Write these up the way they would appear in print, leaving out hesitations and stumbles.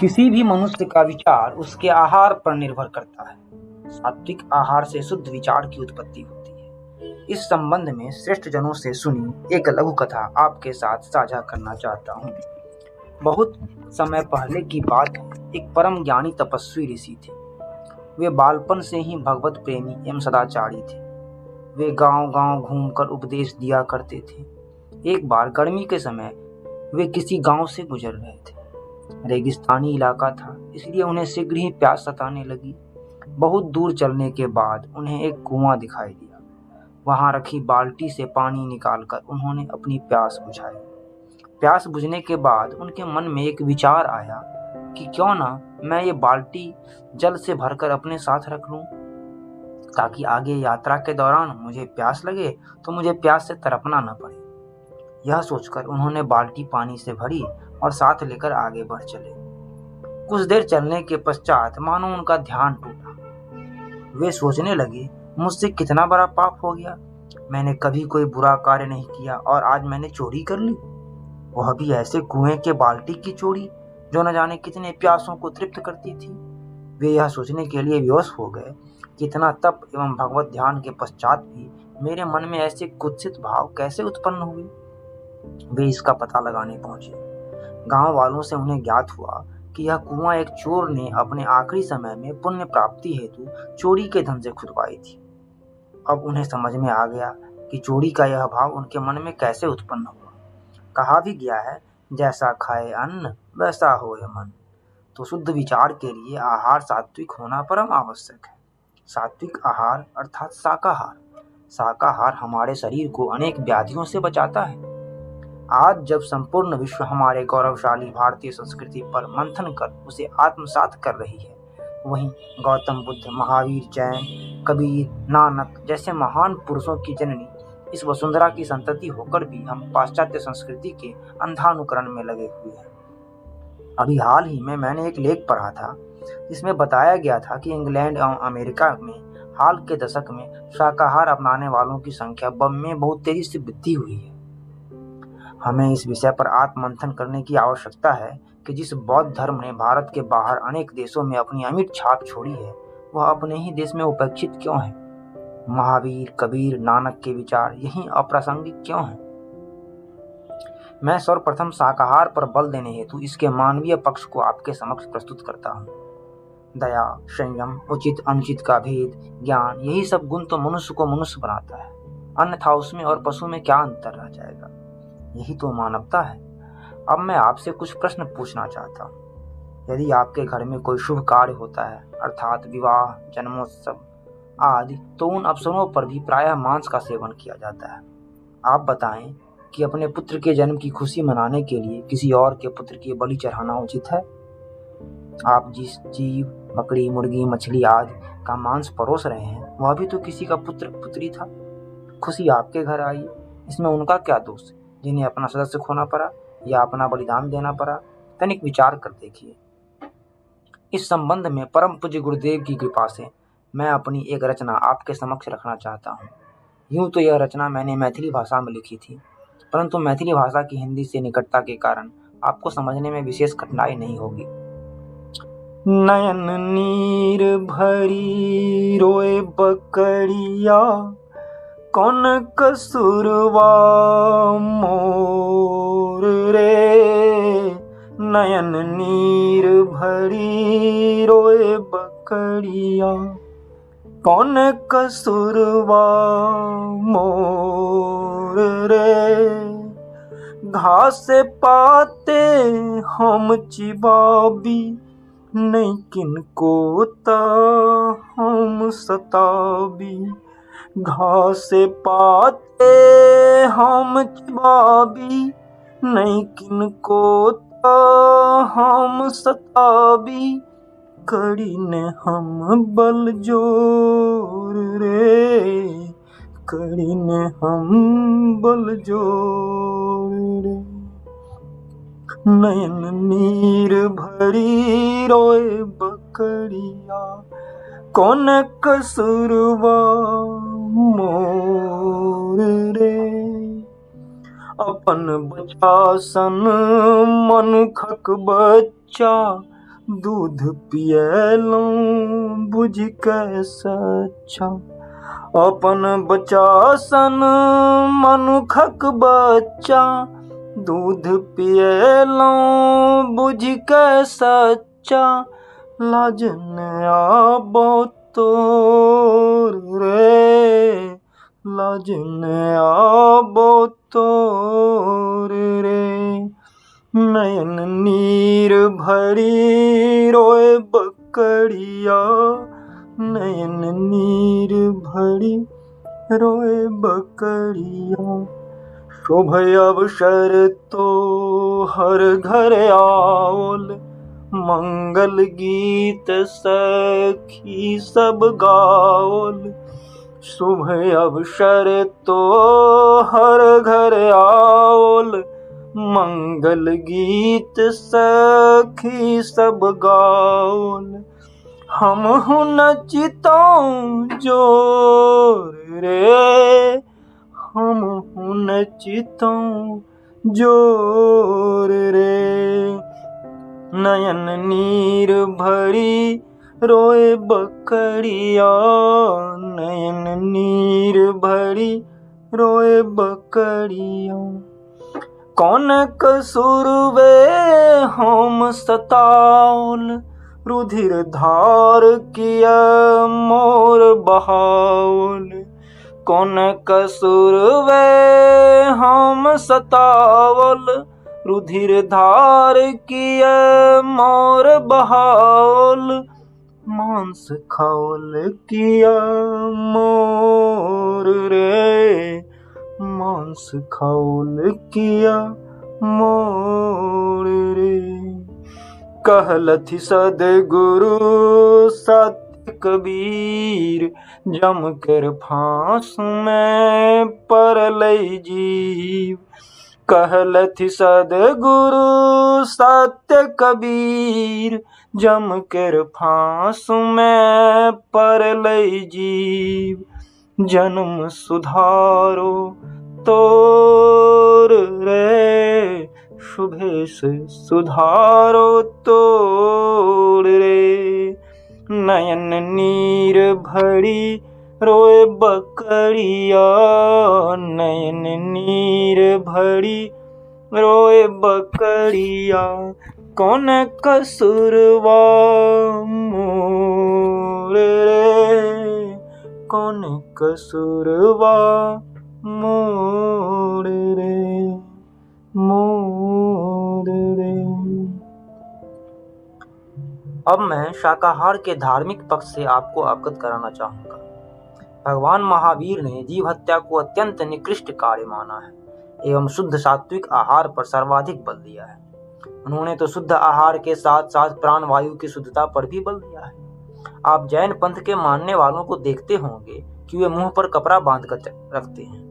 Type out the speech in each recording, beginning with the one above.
किसी भी मनुष्य का विचार उसके आहार पर निर्भर करता है। सात्विक आहार से शुद्ध विचार की उत्पत्ति होती है। इस संबंध में श्रेष्ठ जनों से सुनी एक लघु कथा आपके साथ साझा करना चाहता हूँ। बहुत समय पहले की बात है। एक परम ज्ञानी तपस्वी ऋषि थे। वे बालपन से ही भगवत प्रेमी एवं सदाचारी थे। वे गांव-गांव घूमकर उपदेश दिया करते थे। एक बार गर्मी के समय वे किसी गांव से गुजर रहे थे। रेगिस्तानी इलाका था, इसलिए उन्हें शीघ्र ही प्यास सताने लगी। बहुत दूर चलने के बाद उन्हें एक कुआं दिखाई दिया। वहां रखी बाल्टी से पानी निकालकर उन्होंने अपनी प्यास बुझाई। प्यास बुझने के बाद उनके मन में एक विचार आया कि क्यों ना मैं ये बाल्टी जल से भरकर अपने साथ रख लूं, ताकि आगे यात्रा के दौरान मुझे प्यास लगे तो मुझे प्यास से तड़पना न पड़े। यह सोचकर उन्होंने बाल्टी पानी से भरी और साथ लेकर आगे बढ़ चले। कुछ देर चलने के पश्चात मानो उनका ध्यान टूटा। वे सोचने लगे, मुझसे कितना बड़ा पाप हो गया। मैंने कभी कोई बुरा कार्य नहीं किया और आज मैंने चोरी कर ली, वह भी ऐसे कुएं के बाल्टी की चोरी जो न जाने कितने प्यासों को तृप्त करती थी। वे यह सोचने के लिए विवश हो गए कि इतना तप एवं भगवत ध्यान के पश्चात भी मेरे मन में ऐसे कुत्सित भाव कैसे उत्पन्न हुए। वे इसका पता लगाने पहुंचे। गांव वालों से उन्हें ज्ञात हुआ कि यह कुआं एक चोर ने अपने आखिरी समय में पुण्य प्राप्ति हेतु चोरी के धन से खुदवाई थी। अब उन्हें समझ में आ गया कि चोरी का यह भाव उनके मन में कैसे उत्पन्न हुआ। कहा भी गया है, जैसा खाए अन्न वैसा होए मन। तो शुद्ध विचार के लिए आहार सात्विक होना परम आवश्यक है। सात्विक आहार अर्थात शाकाहार। शाकाहार हमारे शरीर को अनेक व्याधियों से बचाता है। आज जब संपूर्ण विश्व हमारे गौरवशाली भारतीय संस्कृति पर मंथन कर उसे आत्मसात कर रही है, वहीं गौतम बुद्ध, महावीर, जैन, कबीर, नानक जैसे महान पुरुषों की जननी इस वसुंधरा की संतति होकर भी हम पाश्चात्य संस्कृति के अंधानुकरण में लगे हुए हैं। अभी हाल ही में मैंने एक लेख पढ़ा था जिसमें बताया गया था कि इंग्लैंड एवं अमेरिका में हाल के दशक में शाकाहार अपनाने वालों की संख्या में बहुत तेजी से वृद्धि हुई है। हमें इस विषय पर आत्ममंथन करने की आवश्यकता है कि जिस बौद्ध धर्म ने भारत के बाहर अनेक देशों में अपनी अमिट छाप छोड़ी है, वह अपने ही देश में उपेक्षित क्यों है। महावीर, कबीर, नानक के विचार यही अप्रासंगिक क्यों हैं। मैं सर्वप्रथम शाकाहार पर बल देने हेतु इसके मानवीय पक्ष को आपके समक्ष प्रस्तुत करता हूँ। दया, संयम, उचित अनुचित का भेद, ज्ञान, यही सब गुण तो मनुष्य को मनुष्य बनाता है। अन्यथा उसमें और पशु में क्या अंतर रह जाएगा। यही तो मानवता है। अब मैं आपसे कुछ प्रश्न पूछना चाहता हूँ। यदि आपके घर में कोई शुभ कार्य होता है, अर्थात विवाह, जन्मोत्सव आदि, तो उन अवसरों पर भी प्रायः मांस का सेवन किया जाता है। आप बताएं कि अपने पुत्र के जन्म की खुशी मनाने के लिए किसी और के पुत्र की बलि चढ़ाना उचित है। आप जिस जीव, बकरी, मुर्गी, मछली आदि का मांस परोस रहे हैं, वह भी तो किसी का पुत्र पुत्री था। खुशी आपके घर आई, इसमें उनका क्या दोष जिन्हें अपना सदस्य खोना पड़ा या अपना बलिदान देना पड़ा। तनिक विचार कर देखिए। इस संबंध में परम पूज्य गुरुदेव की कृपा से मैं अपनी एक रचना आपके समक्ष रखना चाहता हूँ। यूं तो यह रचना मैंने मैथिली भाषा में लिखी थी, परंतु मैथिली भाषा की हिंदी से निकटता के कारण आपको समझने में विशेष कठिनाई नहीं होगी। नयन नीर भरी रोए बकरिया, कौन कसूरवा मोर रे। नयन नीर भरी रोए बकरिया, कौन कसूरवा मोर रे। घास पाते हम चिबाबी, नहीं किनको ता हम सताबी। घास पाते हम चिबाबी, नहीं किनको ता हम सताबी। कड़ी ने हम बल जोर रे, कड़ी ने हम बल जोर रे। नयन नीर भरी रोए बकरिया, कौन कसूरवा मोर रे। अपन बच्चा सन मनुखक बच्चा, दूध पिएलूं बुझ के सच्चा, अपन बचा सन मनुखक बच्चा। दूध पिएलूं बुझ के सच्चा, लाज न आबो तोर रे, लाज न आबो तोर रे। नयन नीर भरी रोए बकरिया, नयन नीर भरी रोए बकरिया। शुभ अवसर तो हर घर आओल, मंगल गीत सखी सब गाओल। शुभ अवसर तो हर घर आओल, मंगल गीत सखी सब गाओल। हम नचितौं जोर रे, हम नचितौं जोर रे। नयन नीर भरी रोए बकरिया, नयन नीर भरी रोए बकरिया। कौन कसूर वे हम सताओल, रुधिर धार किया मोर बहाओल। कौन कसूर वे हम सताओल, रुधिर धार किया मोर बहाओल। मांस खाओल किया मोर रे, मांस खाओल किया मोर रे। कहलथि सद्गुरु सत्य कबीर, जम कर फांस में परलई जीव। कहलथि सद्गुरु सत्य कबीर, जम कर फांस में परलई जीव। जन्म सुधारो तोर रे, शुभेश सुधारो तोर रे। नयन नीर भरी रोए बकरिया, नयन नीर भरी रोए बकरिया। कौन कसूरवा मोर रे, कौन कसूरवा मोर रे, मोर रे। अब मैं शाकाहार के धार्मिक पक्ष से आपको अवगत कराना चाहूँगा। भगवान महावीर ने जीव हत्या को अत्यंत निकृष्ट कार्य माना है एवं शुद्ध सात्विक आहार पर सर्वाधिक बल दिया है। उन्होंने तो शुद्ध आहार के साथ साथ प्राणवायु की शुद्धता पर भी बल दिया है। आप जैन पंथ के मानने वालों को देखते होंगे कि वे मुंह पर कपड़ा बांध कर रखते हैं।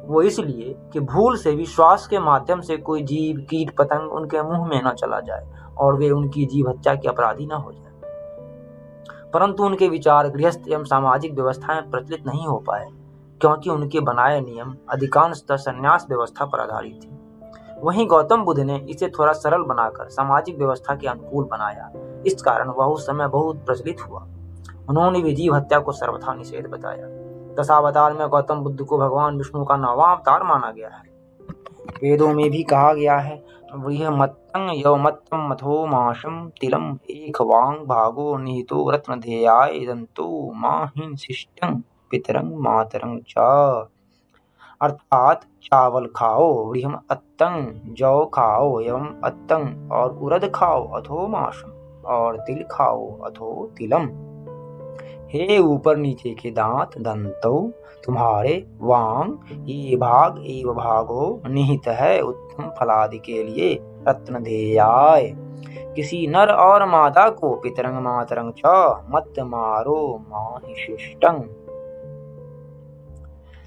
वो इसलिए कि भूल से भी श्वास के माध्यम से कोई जीव कीट पतंग उनके मुंह में न चला जाए और वे उनकी जीव हत्या के अपराधी न हो जाए। परंतु उनके विचार गृहस्थ एवं सामाजिक व्यवस्थाएं प्रचलित नहीं हो पाए, क्योंकि उनके बनाए नियम अधिकांशतः संन्यास व्यवस्था पर आधारित थे। वहीं गौतम बुद्ध ने इसे थोड़ा सरल बनाकर सामाजिक व्यवस्था के अनुकूल बनाया। इस कारण वह उस समय बहुत प्रचलित हुआ। उन्होंने भी जीव हत्या को सर्वथा निषेध बताया। दशावतार में गौतम बुद्ध को भगवान विष्णु का 9वां अवतार माना गया है। वेदों में भी कहा गया है, वृहमत्तं यवमत्तं मथो माशं तिलम एक वांग भागो निहितो रत्नधेयाय दंतो माहिंसिष्टं पितरं मातरं च। अर्थात चावल खाओ, वृहम अत्तं जौ खाओ एवं अत्तं और उड़द खाओ अथो माशम और तिल खाओ अथो तिलम। हे ऊपर नीचे के दांत दंतो, तुम्हारे वांग ये भाग एव भागो निहित है उत्तम फलादि के लिए रत्नधेयाय। किसी नर और मादा को पितरंग मातरंग च मत मारो माहिशिष्टं।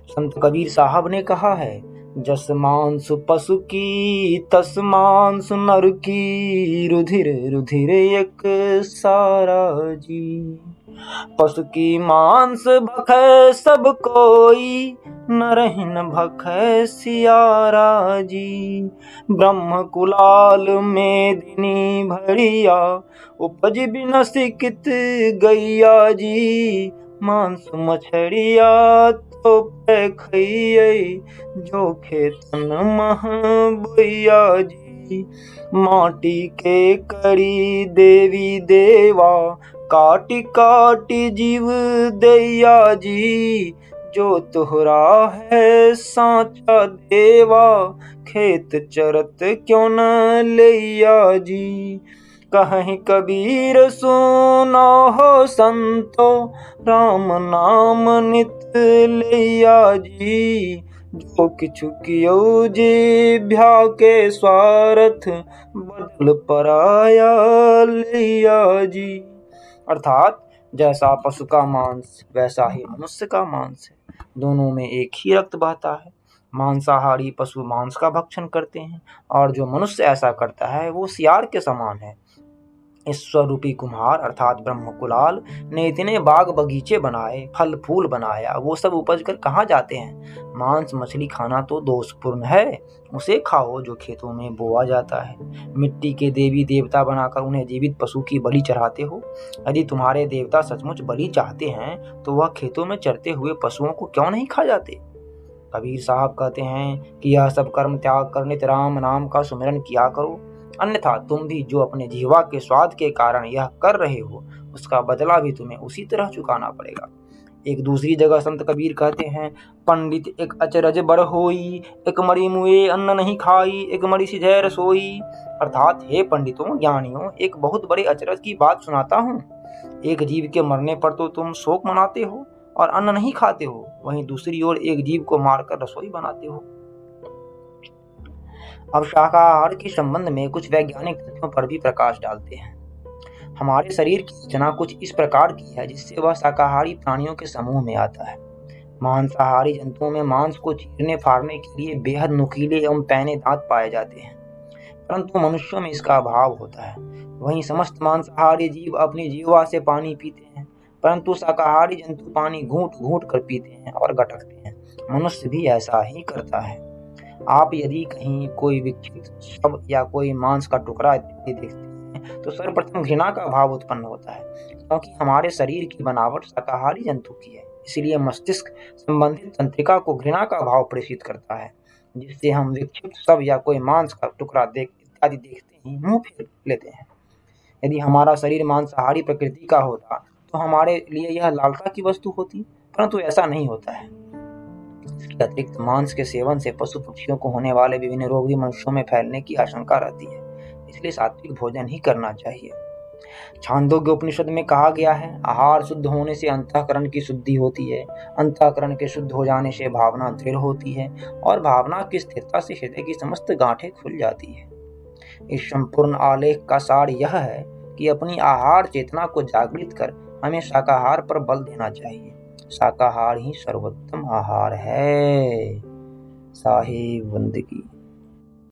संत कबीर साहब ने कहा है, जस मांस पशु की तस मांस नर की, रुधिर रुधिर एक सारा जी। पशु की मांस भखै सब कोई, नरहिन भखै सियारा जी। ब्रह्म कुलाल मेदिनी भरिया, उपज बिनसिकित गैया जी। मांस मछरिया तो पे खइयै, जो खेतन मह बोइया जी। माटी के करी देवी देवा, काटी काटी जीव दैया जी। जो तोहरा है साचा देवा, खेत चरत क्यों न लैया जी। कहीं कबीर सुनो हो संतो, राम नाम नित लैया जी। जो किछु कियो जिभ्या के स्वार्थ, बदल पराया लैया जी। अर्थात जैसा पशु का मांस वैसा ही मनुष्य का मांस है, दोनों में एक ही रक्त बहता है। मांसाहारी पशु मांस का भक्षण करते हैं और जो मनुष्य ऐसा करता है वो सियार के समान है। ईश्वर रूपी कुम्हार अर्थात ब्रह्म कुलाल ने इतने बाग बगीचे बनाए, फल फूल बनाया, वो सब उपज कर कहाँ जाते हैं। मांस मछली खाना तो दोषपूर्ण है, उसे खाओ जो खेतों में बोआ जाता है। मिट्टी के देवी देवता बनाकर उन्हें जीवित पशु की बलि चढ़ाते हो। यदि तुम्हारे देवता सचमुच बलि चाहते हैं तो वह खेतों में चरते हुए पशुओं को क्यों नहीं खा जाते। कबीर साहब कहते हैं कि यह सब कर्म त्याग कर नित राम नाम का सुमिरन किया करो, अन्यथा तुम भी जो अपने जीवा के स्वाद के कारण यह कर रहे हो उसका बदला भी तुम्हें उसी तरह चुकाना पड़ेगा। एक दूसरी जगह संत कबीर कहते हैं, पंडित एक अचरज बड़ होई, एक मरी मुए अन्न नहीं खाई, एक मरी सिझै रसोई। अर्थात हे पंडितों ज्ञानियों, एक बहुत बड़े अचरज की बात सुनाता हूँ। एक जीव के मरने पर तो तुम शोक मनाते हो और अन्न नहीं खाते हो, वहीं दूसरी ओर एक जीव को मारकर रसोई बनाते हो। अब शाकाहार के संबंध में कुछ वैज्ञानिक तथ्यों पर भी प्रकाश डालते हैं। हमारे शरीर की रचना कुछ इस प्रकार की है जिससे वह शाकाहारी प्राणियों के समूह में आता है। मांसाहारी जंतुओं में मांस को चीरने फाड़ने के लिए बेहद नुकीले एवं पैने दांत पाए जाते हैं, परंतु मनुष्यों में इसका अभाव होता है। वहीं समस्त मांसाहारी जीव अपनी जीवा से पानी पीते हैं, परंतु शाकाहारी जंतु पानी घूंट घूंट कर पीते हैं और गटकते हैं। मनुष्य भी ऐसा ही करता है। आप यदि कहीं कोई विक्षिप्त शव या कोई मांस का टुकड़ा देखते हैं तो सर्वप्रथम घृणा का भाव उत्पन्न होता है, क्योंकि हमारे शरीर की बनावट शाकाहारी जंतु की है। इसलिए मस्तिष्क संबंधित तंत्रिका को घृणा का भाव प्रेषित करता है, जिससे हम विक्षिप्त शव या कोई मांस का टुकड़ा इत्यादि देखते ही मुंह फेर लेते हैं। यदि हमारा शरीर मांसाहारी प्रकृति का होता तो हमारे लिए यह लालसा की वस्तु होती, परंतु ऐसा नहीं होता है। इसके अतिरिक्त मांस के सेवन से पशु पक्षियों को होने वाले विभिन्न रोग भी मनुष्यों में फैलने की आशंका रहती है, इसलिए सात्विक भोजन ही करना चाहिए। छांदोग्य उपनिषद में कहा गया है, आहार शुद्ध होने से अंतःकरण की शुद्धि होती है, अंतःकरण के शुद्ध हो जाने से भावना दृढ़ होती है और भावना की स्थिरता से हृदय की समस्त गांठें खुल जाती है। इस संपूर्ण आलेख का सार यह है कि अपनी आहार चेतना को जागृत कर हमें शाकाहार पर बल देना चाहिए। शाकाहार ही सर्वोत्तम आहार है। साहिब बंदगी।